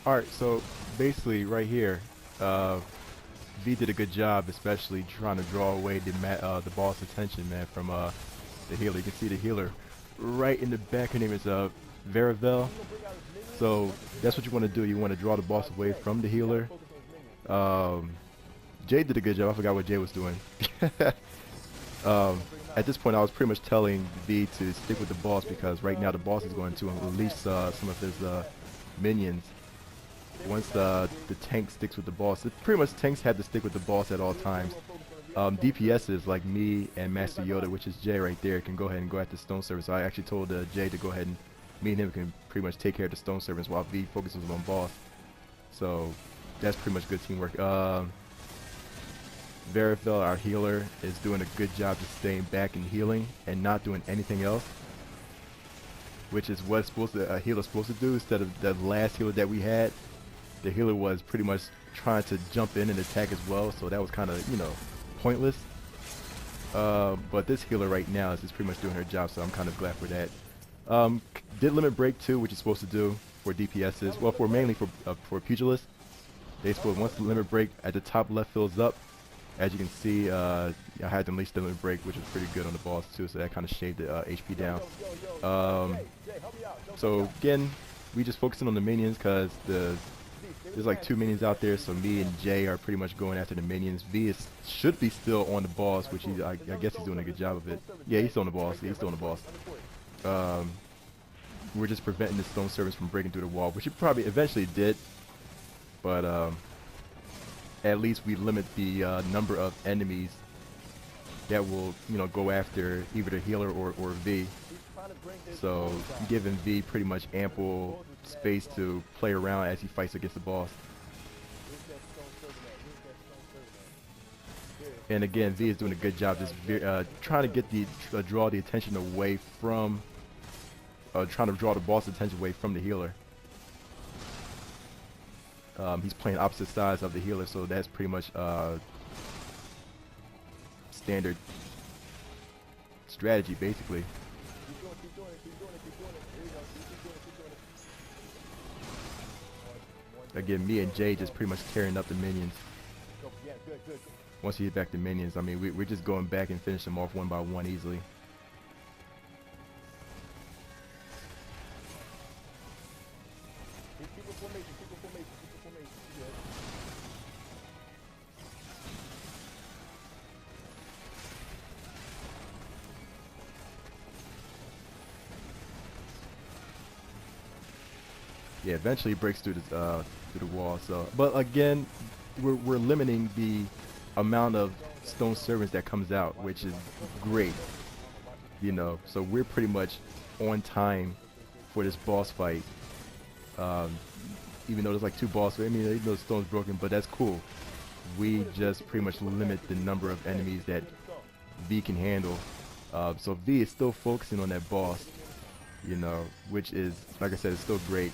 Alright, so basically right here, V did a good job, especially trying to draw away the boss' attention, man, from the healer. You can see the healer right in the back. Her name is Verivel. So that's what you want to do. You want to draw the boss away from the healer. Jay did a good job. I forgot what Jay was doing. At this point, I was pretty much telling V to stick with the boss because right now the boss is going to unleash some of his minions. Once the tank sticks with the boss, pretty much tanks have to stick with the boss at all times. DPSs like me and Master Yoda, which is Jay right there, can go ahead and go after Stone Servants. So I actually told Jay to go ahead and me and him can pretty much take care of the Stone Servants while V focuses on boss. So that's pretty much good teamwork. Verifill, our healer, is doing a good job just staying back and healing and not doing anything else, which is what a healer's supposed to do. Instead of the last healer that we had, the healer was pretty much trying to jump in and attack as well, so that was kind of, you know, pointless. But this healer right now is just pretty much doing her job, so I'm kind of glad for that. Did limit break too, which is supposed to do for DPSs. Well, mainly for pugilists. They supposed once the limit break at the top left fills up. As you can see, I had to unleash the limit break, which was pretty good on the boss too, so that kind of shaved the HP down. So again, we just focusing on the minions because there's like 2 minions out there, so me and Jay are pretty much going after the minions. V should be still on the boss, which I guess he's doing a good job of it. Yeah, he's still on the boss. He's still on the boss. We're just preventing the Stone Servants from breaking through the wall, which he probably eventually did. But at least we limit the number of enemies that will, you know, go after either the healer or V. So giving V pretty much ample space to play around as he fights against the boss. And again, V is doing a good job just trying to get draw the attention away from trying to draw the boss' attention away from the healer. He's playing opposite sides of the healer, so that's pretty much standard strategy, basically. Again, me and Jay just pretty much tearing up the minions. Once you hit back the minions, I mean, we're just going back and finishing them off one by one easily. Yeah, eventually it breaks through the wall. So, but again, we're limiting the amount of Stone Servants that comes out, which is great. You know, so we're pretty much on time for this boss fight. Even though there's like 2 bosses, I mean, even though the stone's broken, but that's cool. We just pretty much limit the number of enemies that V can handle. So V is still focusing on that boss, you know, which is, like I said, it's still great.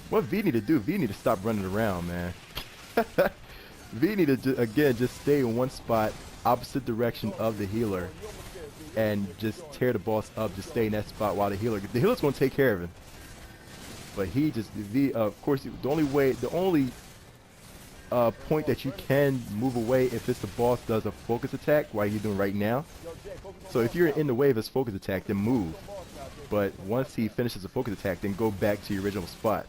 What V need to do? V need to stop running around, man. V need to, again, just stay in one spot, opposite direction of the healer, and just tear the boss up. Just stay in that spot while the healer's gonna take care of him. But he just, of course, the only point that you can move away if it's the boss does a focus attack, like he's doing right now. So if you're in the way of his focus attack, then move. But once he finishes the focus attack, then go back to your original spot.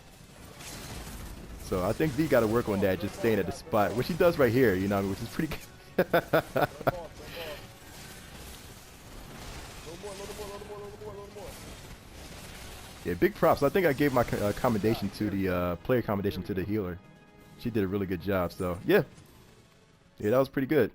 So I think V got to work on that, just staying at the spot, which he does right here, you know, which is pretty good. Yeah, big props. I think I gave my commendation to the player commendation to the healer. She did a really good job. So yeah, that was pretty good.